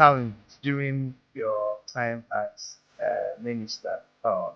challenge during your time as minister?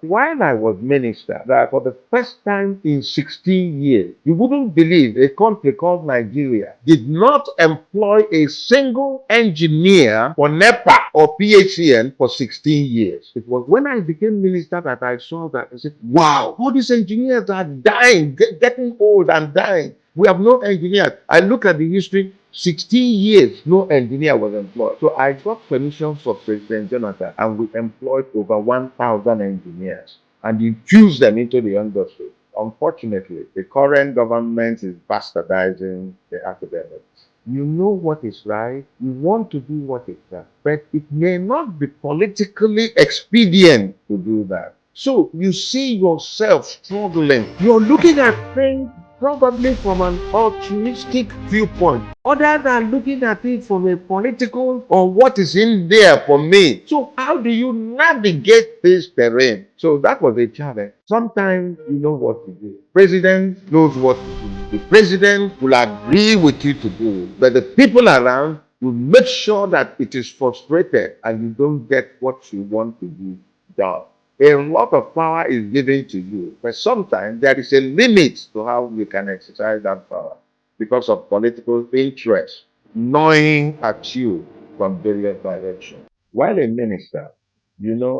While I was minister, that for the first time in 16 years, you wouldn't believe a country called Nigeria did not employ a single engineer for NEPA or PHCN for 16 years. It was when I became minister that I saw that. I said, wow, all these engineers are dying, getting old and dying. We have no engineers. I look at the history, 16 years, no engineer was employed. So I got permission for President Jonathan, and we employed over 1,000 engineers and infused them into the industry. Unfortunately, the current government is bastardizing the academics. You know what is right, you want to do what is right, but it may not be politically expedient to do that. So you see yourself struggling. You're looking at things probably from an altruistic viewpoint, other than looking at it from a political or what is in there for me. So how do you navigate this terrain? So that was a challenge. Sometimes you know what to do. President knows what to do. The president will agree with you to do it, but the people around will make sure that it is frustrated and you don't get what you want to do done. A lot of power is given to you, but sometimes there is a limit to how you can exercise that power because of political interest gnawing at you from various directions. While a minister,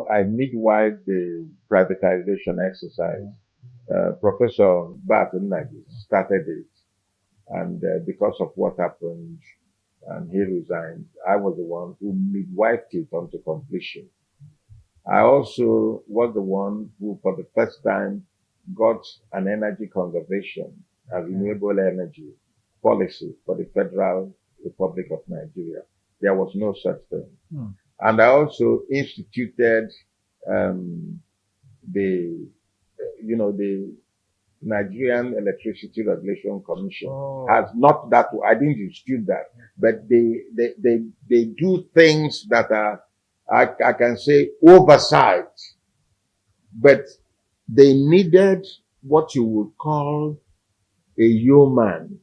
I midwife the privatization exercise. Professor Barton started it, and because of what happened, and he resigned, I was the one who midwifed it onto completion. I also was the one who, for the first time, got an energy conservation and renewable energy policy for the Federal Republic of Nigeria. There was no such thing. And I also instituted the, the Nigerian Electricity Regulation Commission. Has not that, I didn't institute that, but they do things that are, I can say, oversight, but they needed what you would call a yeoman,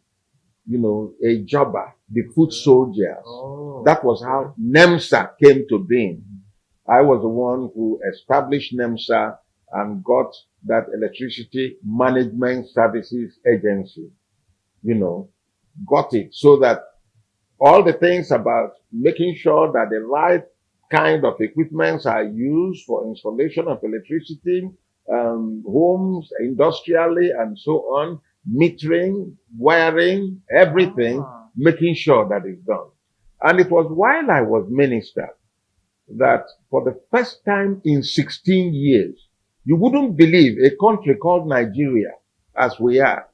a jobber, the foot soldiers. That was how NEMSA came to being. I was the one who established NEMSA and got that Electricity Management Services Agency, got it so that all the things about making sure that the right kind of equipments are used for installation of electricity, homes, industrially, and so on, metering, wiring, everything, making sure that it's done. And it was while I was minister that for the first time in 16 years, you wouldn't believe a country called Nigeria, as we are,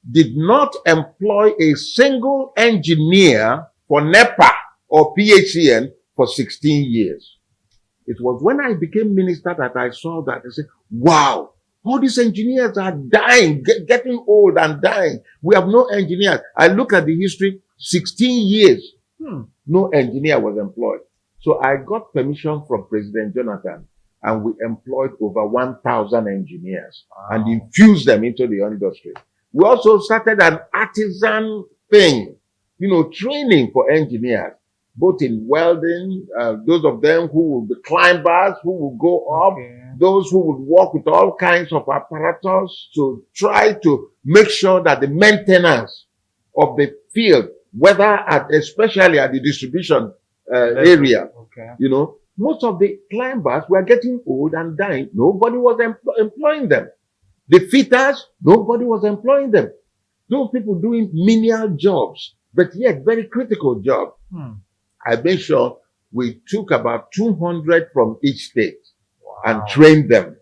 did not employ a single engineer for NEPA or PHCN for 16 years. It was when I became minister that I saw that. I said, wow, all these engineers are dying, getting old and dying. We have no engineers. I look at the history, 16 years, no engineer was employed. So I got permission from President Jonathan, and we employed over 1,000 engineers and infused them into the industry. We also started an artisan thing, training for engineers, both in welding, those of them who will be climbers, who will go up, those who would work with all kinds of apparatus to try to make sure that the maintenance of the field, especially at the distribution area, most of the climbers were getting old and dying. Nobody was employing them. The fitters, nobody was employing them. Those people doing menial jobs, but yet very critical jobs. I made sure we took about 200 from each state and trained them.